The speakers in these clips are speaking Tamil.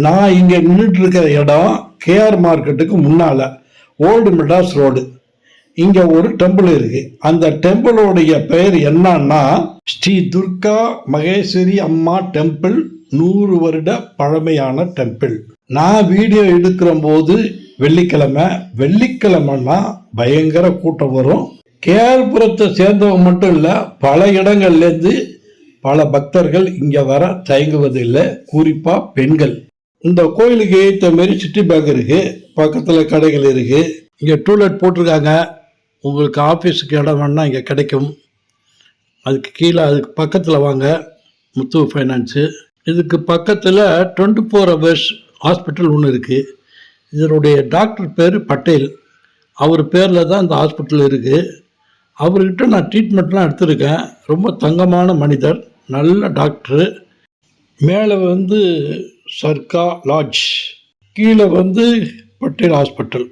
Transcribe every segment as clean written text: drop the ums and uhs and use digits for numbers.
நான் இங்கே நின்றுட்டு இருக்கிற இடம் கேஆர் மார்க்கெட்டுக்கு முன்னால் ஓல்டு மெட்ராஸ் ரோடு. இங்கே ஒரு டெம்பிள் இருக்கு. அந்த டெம்பிளோடைய பெயர் என்னன்னா ஸ்ரீ துர்கா மகேஸ்வரி அம்மா டெம்பிள். 100 வருட பழமையான டெம்பிள். நான் வீடியோ எடுக்கிற போது வெள்ளிக்கிழமைன்னா பயங்கர கூட்டம் வரும். கேஆர்புரத்தை சேர்ந்தவங்க மட்டும் இல்லை, பல இடங்கள்லேருந்து பல பக்தர்கள் இங்கே வர தயங்குவதில்லை, குறிப்பாக பெண்கள். இந்த கோயிலுக்கு ஏற்ற மாரி சிட்டி பேங்க் இருக்கு, பக்கத்தில் கடைகள் இருக்கு. இங்கே டூலெட் போட்டிருக்காங்க. உங்களுக்கு ஆஃபீஸுக்கு இடம் வேணா இங்கே கிடைக்கும். அதுக்கு கீழே அதுக்கு பக்கத்தில் வாங்க, முத்து ஃபைனான்ஸு. இதுக்கு பக்கத்தில் 24 hours ஹாஸ்பிட்டல் ஒன்று இருக்குது. இதனுடைய டாக்டர் பேர் பட்டேல். அவர் பேரில் தான் இந்த ஹாஸ்பிட்டல் இருக்குது. அவர்கிட்ட நான் ட்ரீட்மெண்ட்லாம் எடுத்திருக்கேன். ரொம்ப தங்கமான மனிதர், நல்ல டாக்டரு. மேலே சர்க்கா லாட்ஜ், கீழே பட்டேல் ஹாஸ்பிட்டல்.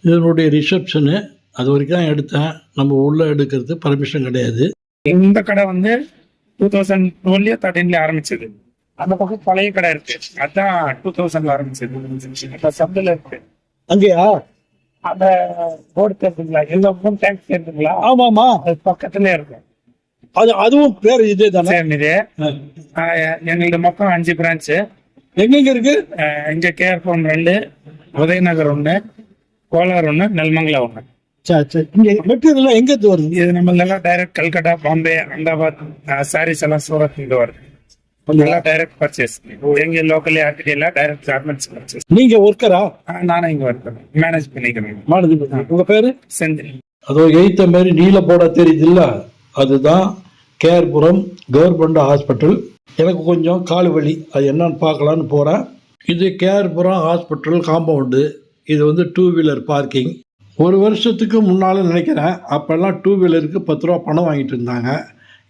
இதனுடைய ரிசப்ஷனு அது வரைக்கும் தான் எடுத்தேன். நம்ம உள்ளே எடுக்கிறது பர்மிஷன் கிடையாது. இந்த கடை 2012 ஆரம்பிச்சது. அந்த பக்கம் பழைய கடை இருக்கு, அதான் 2000 ஆரம்பிச்சது. சப்தில் இருக்கு. அங்கேயா அந்த போர்டு தெரிஞ்சுங்களா, எல்லா டேங்க் தெரிஞ்சுங்களா? ஆமாமா, அது பக்கத்துல இருக்கு. அதுவும் பேர் இதே தானே? இது எங்களது மொத்தம் 5 பிரான்ச்சு. எங்க இருக்கு? இங்க கேஆர்புரம் 2, உதயநகர் 1, கோலார் 1, நெல்மங்கலா 1. மெட்டீரியல் எங்க வருது? இது நம்ம எல்லாம் டைரக்ட் கல்கட்டா, பாம்பே, அகமதாபாத் சாரீஸ் எல்லாம் சூரத் இங்க வருது. எல்லாம் டைரக்ட் பர்ச்சேஸ். எங்க லோக்கல் யார்கிட்ட எல்லாம் டைரக்ட் கார்மெண்ட்ஸ் பர்ச்சேஸ். நீங்க ஒர்க்கரா? நானும் இங்க ஒர்க் மேனேஜ் பண்ணிக்கிறேன். உங்க பேரு? செந்தில். அதோ எய்த்த மாதிரி நீல போட தெரியுது இல்ல, அதுதான் கேஆர்புரம் கவர்மெண்ட் ஹாஸ்பிட்டல். எனக்கு கொஞ்சம் கால் வலி, அது என்னன்னு பார்க்கலான்னு போகிறேன். இது கேஆர்புரம் ஹாஸ்பிட்டல் காம்பவுண்டு. இது 2 வீலர் பார்க்கிங். ஒரு வருஷத்துக்கு முன்னால் நினைக்கிறேன், அப்போல்லாம் 2 வீலருக்கு 10 ரூபா பணம் வாங்கிட்டு இருந்தாங்க.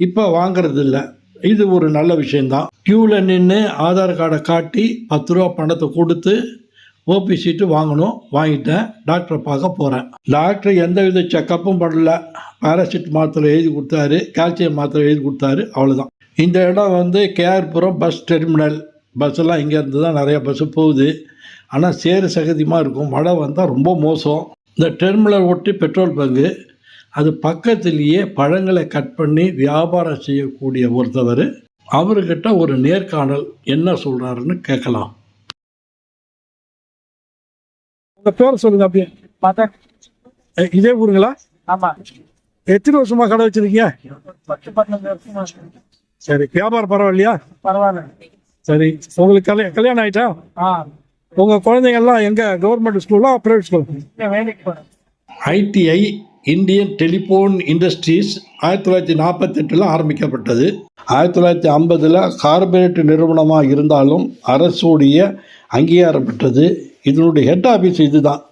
இப்போ வாங்கிறது இல்லை. இது ஒரு நல்ல விஷயந்தான். க்யூவில் நின்று ஆதார் கார்டை காட்டி 10 ரூபா பணத்தை கொடுத்து ஓபி சீட்டு வாங்கணும். வாங்கிட்டேன். டாக்டரை பார்க்க போகிறேன். டாக்டர் எந்தவித செக்கப்பும் பண்ணல. பாராசிட் மாத்திரை எழுதி கொடுத்தாரு, கால்சியம் மாத்திரை எழுதி கொடுத்தாரு, அவ்வளோதான். இந்த இடம் கேஆர்புரம் பஸ் டெர்மினல். பஸ்ஸெல்லாம் இங்கேருந்து தான் நிறையா பஸ்ஸு போகுது. ஆனால் சேறு சகதியமாக இருக்கும். மழை வந்தால் ரொம்ப மோசம். இந்த டெர்மினல் ஒட்டி பெட்ரோல் பங்கு, அது பக்கத்திலேயே பழங்களை கட் பண்ணி வியாபாரம் செய்யக்கூடிய ஒருத்தவர். அவர்கிட்ட ஒரு நேர்காணல் என்ன சொல்கிறாருன்னு கேட்கலாம். உங்கள் பேர் சொல்லுங்க. அப்படியே மதன். இதே ஊருங்களா? ஆமாம். எத்தனை வருஷமாக கடை வச்சுருக்கீங்க? 10-12 வருஷமா. சரி, வியாபாரம் பரவாயில்லையா? பரவாயில்ல. சரி, உங்களுக்கு கல்யாணம் ஆகிட்டா? உங்கள் குழந்தைங்கள்லாம் எங்கே, கவர்மெண்ட் ஸ்கூலா ப்ரைவேட் ஸ்கூல்? வேலைக்கு போகிறேன். ஐடிஐ இந்தியன் டெலிஃபோன் இண்டஸ்ட்ரீஸ் 1948 ஆரம்பிக்கப்பட்டது. 1950 கார்பரேட் நிறுவனமாக இருந்தாலும் அரசுடைய அங்கீகாரம் பெற்றது. இதனுடைய ஹெட் ஆஃபீஸ் இதுதான்.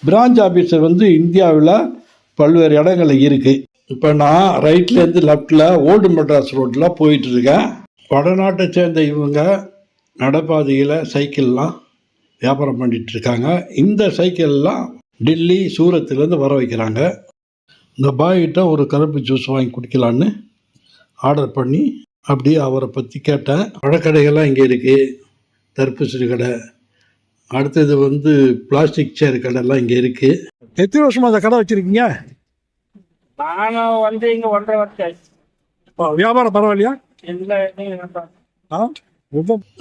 பிரான்ச் ஆஃபீஸர் இந்தியாவில் பல்வேறு இடங்களில் இருக்குது. இப்போ நான் ரைட்லேருந்து லெஃப்டில் ஓல்டு மெட்ராஸ் ரோட்டில் போயிட்டுருக்கேன். வடநாட்டை சேர்ந்த இவங்க நடைபாதையில் சைக்கிள்லாம் வியாபாரம் பண்ணிகிட்ருக்காங்க. இந்த சைக்கிள்லாம் டெல்லி, சூரத்துலேருந்து வர வைக்கிறாங்க. இந்த பாய்கிட்ட ஒரு கரும்பு ஜூஸ் வாங்கி குடிக்கலான்னு ஆர்டர் பண்ணி அப்படியே அவரை பற்றி கேட்டேன். பழக்கடைகள்லாம் இங்கே இருக்குது, தர்பூசணி கடை, அடுத்தது பிளாஸ்டிக் சேர் கடைலாம் இங்கே இருக்குது. எத்தனை வருஷமாக அந்த கடை வச்சுருக்கீங்க? நானும் இங்கே 1.5 வருஷம். வியாபாரம் பரவாயில்லையா? இல்லை.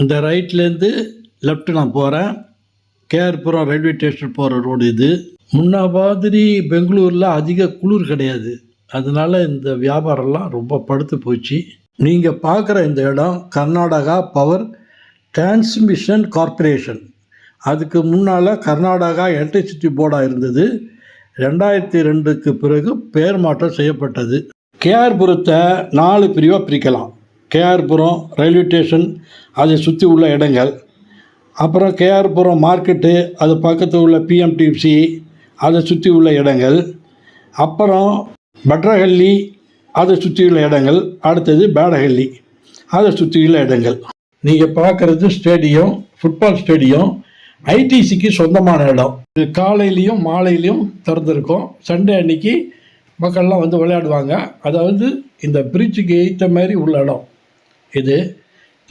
இந்த ரைட்லேருந்து லெஃப்ட் நான் போகிறேன். கேஆர்புரம் ரயில்வே ஸ்டேஷன் போகிற ரோடு இது. முன்ன மாதிரி பெங்களூரில் அதிக குளிர் கிடையாது. அதனால இந்த வியாபாரம்லாம் ரொம்ப படுத்து போச்சு. நீங்கள் பார்க்குற இந்த இடம் கர்நாடகா பவர் டிரான்ஸ்மிஷன் கார்ப்பரேஷன். அதுக்கு முன்னால் கர்நாடகா எலக்ட்ரிசிட்டி போர்டாக இருந்தது. 2002க்கு பிறகு பெயர் மாற்றம் செய்யப்பட்டது. கேஆர்புரத்தை 4 பிரிவாக பிரிக்கலாம். கேஆர்புரம் ரயில்வே ஸ்டேஷன், அதை சுற்றி உள்ள இடங்கள், அப்புறம் கேஆர்புரம் மார்க்கெட்டு, அது பக்கத்தில் உள்ள பிஎம்டிசி, அதை சுற்றி உள்ள இடங்கள், அப்புறம் பட்ரஹள்ளி, அதை சுற்றியுள்ள இடங்கள், அடுத்தது பேடஹள்ளி, அதை சுற்றியுள்ள இடங்கள். நீங்கள் பார்க்குறது ஸ்டேடியம், ஃபுட்பால் ஸ்டேடியம். ஐடிசிக்கு சொந்தமான இடம். இது காலையிலையும் மாலையிலையும் திறந்துருக்கும். சண்டே அன்னைக்கு மக்கள்லாம் விளையாடுவாங்க. அதாவது இந்த பிரிட்ஜுக்கு ஏற்ற மாதிரி உள்ள இடம் இது.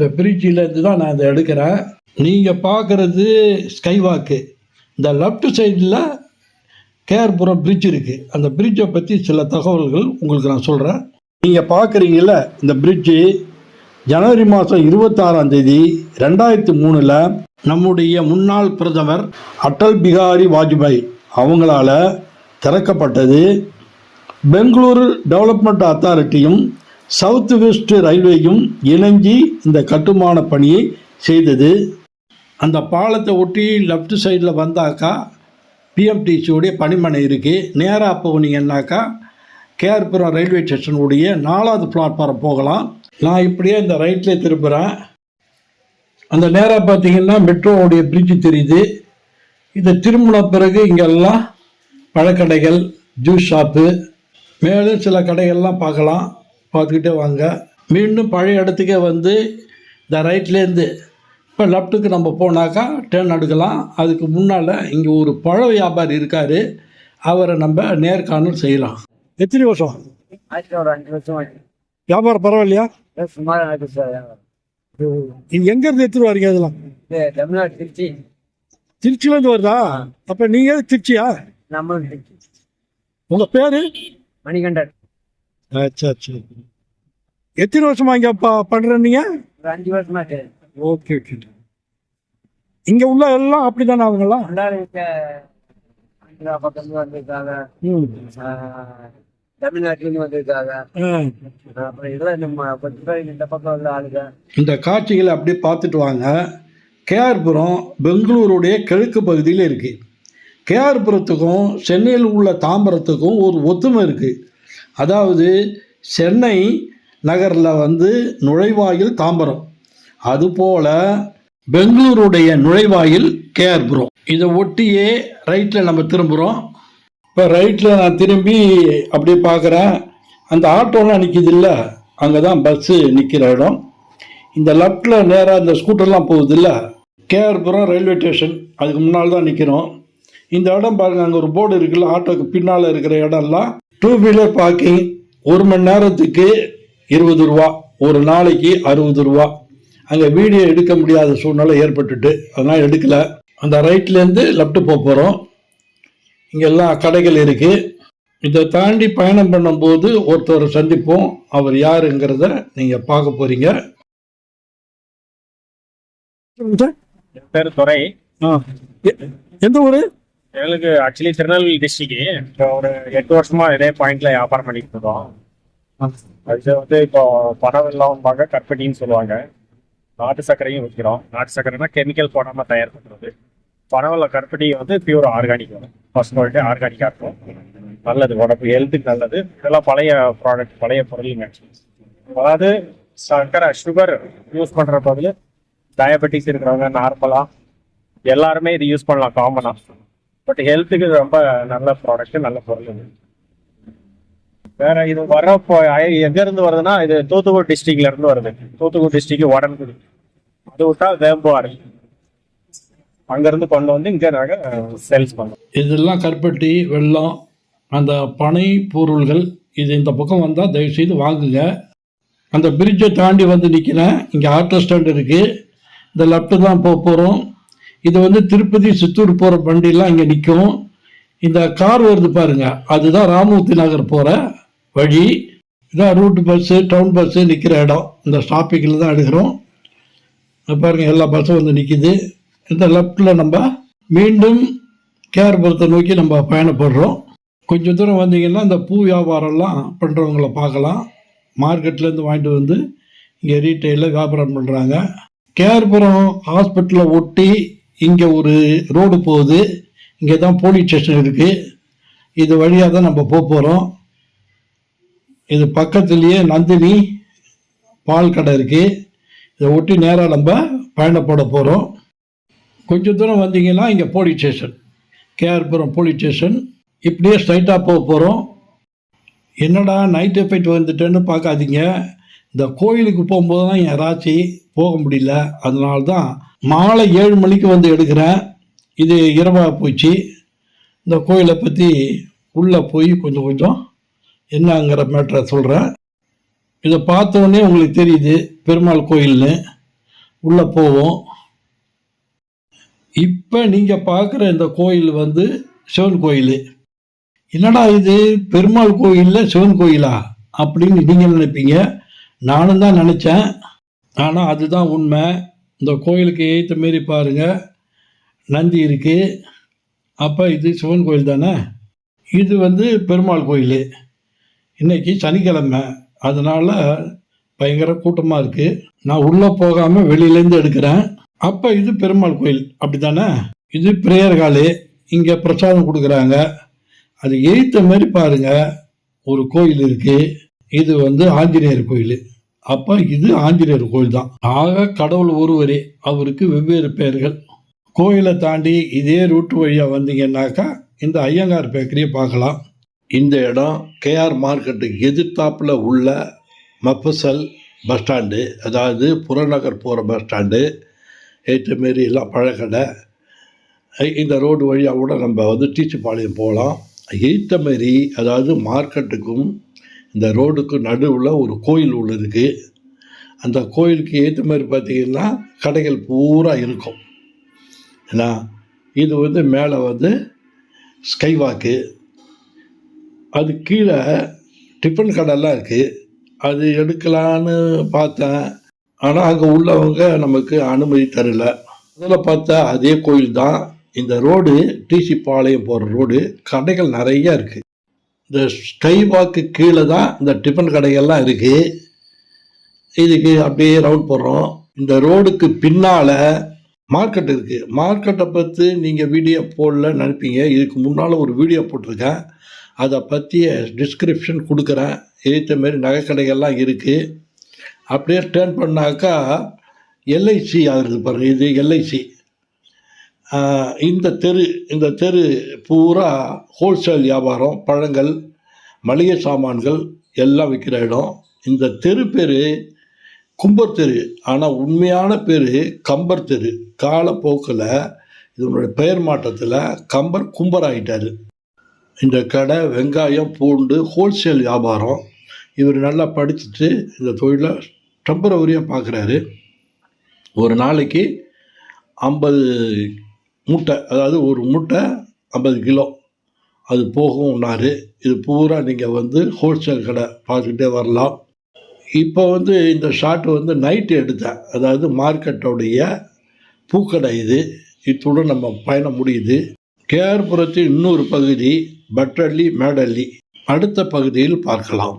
இந்த பிரிட்ஜிலேருந்து தான் நான் இதை எடுக்கிறேன். நீங்கள் பார்க்குறது ஸ்கைவாக்கு. இந்த லெஃப்ட் சைடில் கேஆர்புரம் பிரிட்ஜ் இருக்குது. அந்த பிரிட்ஜை பற்றி சில தகவல்கள் உங்களுக்கு நான் சொல்கிறேன். நீங்கள் பார்க்குறீங்கள இந்த பிரிட்ஜு ஜனவரி மாதம் 26 2003 நம்முடைய முன்னாள் பிரதமர் அடல் பிகாரி வாஜ்பாய் அவங்களால திறக்கப்பட்டது. பெங்களூரு டெவலப்மெண்ட் அத்தாரிட்டியும் சவுத் வெஸ்ட் ரயில்வேயும் இணைஞ்சி இந்த கட்டுமான பணியை செய்தது. அந்த பாலத்தை ஒட்டி லெஃப்ட் சைடில் வந்தாக்கா பிஎம்டிசியோடைய பணிமனை இருக்குது. நேராக போனீங்கன்னாக்கா கேஆர்புரம் ரயில்வே ஸ்டேஷனுடைய 4வது பிளாட்ஃபாரம் போகலாம். நான் இப்படியே இந்த ரைட்லேயே திரும்புகிறேன். அந்த நேராக பார்த்தீங்கன்னா மெட்ரோவுடைய பிரிட்ஜு தெரியுது. இதை திரும்பின பிறகு இங்கெல்லாம் பழக்கடைகள், ஜூஸ் ஷாப்பு, மேலும் சில கடைகள்லாம் பார்க்கலாம். பார்த்துக்கிட்டே வாங்க. மீண்டும் பழைய இடத்துக்கே வந்து இந்த ரைட்லேருந்து இப்போ லெஃப்ட்டுக்கு நம்ம போனாக்கா டேர்ன் எடுக்கலாம். அதுக்கு முன்னால் இங்கே ஒரு பழ வியாபாரி இருக்கார். அவரை நம்ம நேர்காணல் செய்யலாம். எத்தனை வருஷம் ஒரு 5 வருஷம் வியாபாரம் பரவாயில்லையா? சுமார் ஆகுது சார். இது எங்கேருந்து எடுத்துட்டு வரீங்க? அதெல்லாம் தமிழ்நாடு திருச்சி. திருச்சியிலேருந்து வருதா? அப்போ நீங்கள் திருச்சியா? நம்ம திருச்சி. உங்கள் பேர்? மணிகண்டன். சரி சரி. எத்தனை வருஷமா இங்கே பண்ணுற நீங்கள்? ஒரு 5 வருஷமா சரி. Okay okay. இங்கே உள்ள எல்லாம் அப்படி தானே அவங்களாம்? ஆந்திரா பக்கம் வந்திருக்காங்க, தமிழ்நாட்டிலேருந்து வந்திருக்காங்க. அப்புறம் இதெல்லாம் நம்ம கொஞ்சம் பேர் இந்த பக்கம் உள்ள ஆளுங்க. இந்த காட்சிகளை அப்படியே பார்த்துட்டு வாங்க. கேஆர்புரம் பெங்களூருடைய கிழக்கு பகுதியில் இருக்குது. கேஆர்புரத்துக்கும் சென்னையில் உள்ள தாம்பரத்துக்கும் ஒரு ஒத்துமை இருக்குது. அதாவது சென்னை நகரில் வந்து நுழைவாயில் தாம்பரம், அதுபோல் பெங்களூருடைய நுழைவாயில் கேஆர்புரம். இதை ஒட்டியே ரைட்டில் நம்ம திரும்புகிறோம். இப்போ ரைட்டில் நான் திரும்பி அப்படியே பார்க்குறேன். அந்த ஆட்டோலாம் நிற்கிது இல்லை, அங்கே தான் பஸ்ஸு நிற்கிற இடம். இந்த லெஃப்டில் நேராக இந்த ஸ்கூட்டர்லாம் போகுது இல்லை, கேஆர்புரம் ரயில்வே ஸ்டேஷன். அதுக்கு முன்னால் தான் நிற்கிறோம். இந்த இடம் பாருங்கள், அங்கே ஒரு போர்டு இருக்குல்ல, ஆட்டோக்கு பின்னால் இருக்கிற இடம்லாம் 2 வீலர் பார்க்கிங். 1 மணி நேரத்துக்கு 20 ரூபா, ஒரு நாளைக்கு 60 ரூபா. அங்கே வீடியோ எடுக்க முடியாத சூழ்நிலை ஏற்பட்டுட்டு அதனால் எடுக்கலை. அந்த ரைட்லேருந்து லெஃப்ட்டு போகிறோம். இங்கெல்லாம் கடைகள் இருக்குது. இதை தாண்டி பயணம் பண்ணும்போது ஒருத்தரை சந்திப்போம். அவர் யாருங்கிறத நீங்கள் பார்க்க போகிறீங்க. என் பேர் துரை. எந்த ஊர்? எங்களுக்கு ஆக்சுவலி திருநெல்வேலி டிஸ்ட்ரிக்ட். ஒரு 8 வருஷமா இதே பாயிண்ட்ல வியாபாரம் பண்ணிட்டு இருக்கோம். அது வந்து இப்போ பனவெல்லாம் கற்பட்டின்னு சொல்லுவாங்க. நாட்டு சர்க்கரையும் விற்கிறோம். நாட்டு சர்க்கரைனா கெமிக்கல் போடாமல் தயார் பண்ணுறது. பனவெல்ல கற்பட்டி வந்து பியூர் ஆர்கானிக் வரும். ஃபர்ஸ்ட் குவாலிட்டி ஆர்கானிக்காக இருக்கும். நல்லது, உடம்பு ஹெல்த்துக்கு நல்லது. இதெல்லாம் பழைய ப்ராடக்ட், பழைய பொருளுங்க. அதாவது சர்க்கரை சுகர் யூஸ் பண்ணுற பதில் டயபெட்டிஸ் இருக்கிறவங்க நார்மலாக எல்லாருமே இது யூஸ் பண்ணலாம் காமனாக. பட் ஹெல்த்துக்கு ரொம்ப நல்ல ப்ராடக்ட், நல்ல பொருள் இது. வேற இது வரப்போ எங்க இருந்து வருதுன்னா, இது தூத்துக்குடி டிஸ்ட்ரிக்ட்ல இருந்து வருது. தூத்துக்குடி டிஸ்ட்ரிக்ட் உடன்குடி, அது விட்டா வேம்புவார், அங்கிருந்து கொண்டு வந்து இங்க நாங்க சேல்ஸ் பண்ணோம். இதெல்லாம் கருப்பட்டி, வெல்லம், அந்த பனை பொருள்கள். இது இந்த பக்கம் வந்தால் தயவுசெய்து வாங்குங்க. அந்த பிரிட்ஜை தாண்டி வந்து நிற்கிறேன். இங்கே ஆட்டோ ஸ்டாண்ட் இருக்குது. இந்த லெஃப்ட்டு தான் போகிறோம். இது வந்து திருப்பதி சித்தூர் போகிற வண்டியெல்லாம் இங்கே நிற்கும். இந்த கார் வருது பாருங்க, அதுதான் ராமூர்த்தி நகர் போகிற வழி. இதான் ரூட் பஸ்ஸு, டவுன் பஸ்ஸு நிற்கிற இடம். இந்த ஸ்டாப்பிங்கில் தான் எடுக்கிறோம். பாருங்கள், எல்லா பஸ்ஸும் வந்து நிற்கிது. இந்த லெஃப்டில் நம்ம மீண்டும் கேஆர்புரத்தை நோக்கி நம்ம பயணப்படுறோம். கொஞ்சம் தூரம் வந்தீங்கன்னா இந்த பூ வியாபாரம்லாம் பண்ணுறவங்கள பார்க்கலாம். மார்க்கெட்லேருந்து வாங்கிட்டு வந்து இங்கே ரீட்டெயிலில் வியாபாரம் பண்ணுறாங்க. கேஆர்புரம் ஹாஸ்பிட்டலை ஒட்டி இங்கே ஒரு ரோடு போகுது. இங்கே தான் போலீஸ் ஸ்டேஷன் இருக்குது. இது வழியாக தான் நம்ம போகிறோம். இது பக்கத்துலேயே நந்தினி பால் கடை இருக்குது. இதை ஒட்டி நேராக நம்ம பயணப்பட போகிறோம். கொஞ்சம் தூரம் வந்தீங்கன்னா இங்கே police station, KR Puram police station. இப்படியே ஸ்ட்ரைட்டாக போகிறோம். என்னடா நைட் எஃபெக்ட் வந்துட்டேன்னு பார்க்காதீங்க. இந்த கோயிலுக்கு போகும்போது தான் என் ராசி போக முடியல. அதனால தான் மாலை 7 மணிக்கு வந்து எடுக்கிறேன். இது இரவாக போச்சு. இந்த கோயிலை பற்றி உள்ளே போய் கொஞ்சம் என்னங்கிற மேட்டரை சொல்கிறேன். இதை பார்த்தோன்னே உங்களுக்கு தெரியுது பெருமாள் கோயில்னு. உள்ளே போவோம். இப்போ நீங்கள் பார்க்குற இந்த கோயில் வந்து சிவன் கோயில். என்னடா இது பெருமாள் கோயிலில் சிவன் கோயிலா அப்படின்னு நீங்கள் நினைப்பீங்க. நானும் தான் நினச்சேன். ஆனால் அதுதான் உண்மை. இந்த கோயிலுக்கு ஏற்ற மாரி பாருங்கள், நந்தி இருக்குது. அப்போ இது சிவன் கோயில் தானே. இது வந்து பெருமாள் கோயில். இன்றைக்கி சனிக்கிழமை, அதனால் பயங்கர கூட்டமாக இருக்குது. நான் உள்ளே போகாமல் வெளியிலேருந்து எடுக்கிறேன். அப்போ இது பெருமாள் கோயில் அப்படி தானே. இது ப்ரேயர் ஹாலு. இங்கே பிரசாதம் கொடுக்குறாங்க. அது ஏற்ற மாதிரி பாருங்கள் ஒரு கோயில் இருக்குது. இது வந்து ஆஞ்சநேயர் கோயில். அப்போ இது ஆஞ்சநேயர் கோயில் தான். ஆக கடவுள் ஒருவரே, அவருக்கு வெவ்வேறு பெயர்கள். கோயிலை தாண்டி இதே ரூட் வழியாக வந்தீங்கன்னாக்கா இந்த ஐயங்கார் பேக்கரியை பார்க்கலாம். இந்த இடம் கேஆர் மார்க்கெட்டுக்கு எதிர்த்தாப்பில் உள்ள மஃபசல் பஸ் ஸ்டாண்டு, அதாவது புறநகர் போகிற பஸ் ஸ்டாண்டு ஏற்ற மாரி எல்லாம் பழக்கடை. இந்த ரோடு வழியாக கூட நம்ம வந்து டீச்சிப்பாளையம் போகலாம். ஏற்ற மாரி, அதாவது மார்க்கெட்டுக்கும் இந்த ரோடுக்கும் நடுவில் ஒரு கோயில் ஒன்று இருக்குது. அந்த கோயிலுக்கு ஏற்ற மாதிரி பார்த்திங்கன்னா கடைகள் பூரா இருக்கும். ஏன்னா இது வந்து மேலே வந்து ஸ்கை வாக்கு, அது கீழே டிஃபன் கடைலாம் இருக்குது. அது எடுக்கலான்னு பார்த்தேன், ஆனால் அங்கே உள்ளவங்க நமக்கு அனுமதி தரல. அதில் பார்த்தா அதே கோயில் தான். இந்த ரோடு டிசி பாளையம் போகிற ரோடு, கடைகள் நிறையா இருக்குது. இந்த ஸ்கை வாக்கு கீழே தான் இந்த டிஃபன் கடைகள்லாம் இருக்குது. இதுக்கு அப்படியே ரவுண்ட் போடுறோம். இந்த ரோடுக்கு பின்னால் மார்க்கெட் இருக்குது. மார்க்கெட்டை பற்றி நீங்கள் வீடியோ போடல நினைப்பீங்க. இதுக்கு முன்னால் ஒரு வீடியோ போட்டிருக்கேன், அதை பற்றிய டிஸ்கிரிப்ஷன் கொடுக்குறேன். ஏற்ற மாரி நகைக்கடைகள்லாம் இருக்குது. அப்படியே டேர்ன் பண்ணாக்கா எல்ஐசி ஆகுது பாருங்கள். இது எல்ஐசி. இந்த தெரு பூரா ஹோல்சேல் வியாபாரம், பழங்கள், மளிகை சாமான்கள் எல்லாம் விற்கிற இடம். இந்த தெரு பேர் கும்பர் தெரு, ஆனால் உண்மையான பேர் கம்பர் தெரு. காலப்போக்கில் இதனுடைய பெயர் மாற்றத்தில் கம்பர் கும்பர் ஆகிட்டார். இந்த கடை வெங்காயம், பூண்டு ஹோல்சேல் வியாபாரம். இவர் நல்லா படிச்சுட்டு இந்த தொழிலை டெம்பரவரியாக பார்க்குறாரு. ஒரு நாளைக்கு 50 மூட்டை, அதாவது ஒரு மூட்டை 50 கிலோ அது போகும்னாரு. இது பூரா நீங்கள் வந்து ஹோல்சேல் கடை பார்த்துக்கிட்டே வரலாம். இப்போ வந்து இந்த ஷாட் வந்து நைட்டு எடுத்தேன், அதாவது மார்க்கெட்டோடைய பூக்கடை இது. இத்துடன் நம்ம பயணம் முடியுது. கேஆர்புரத்தின் இன்னொரு பகுதி பட்டள்ளி மேடள்ளி அடுத்த பகுதியில் பார்க்கலாம்.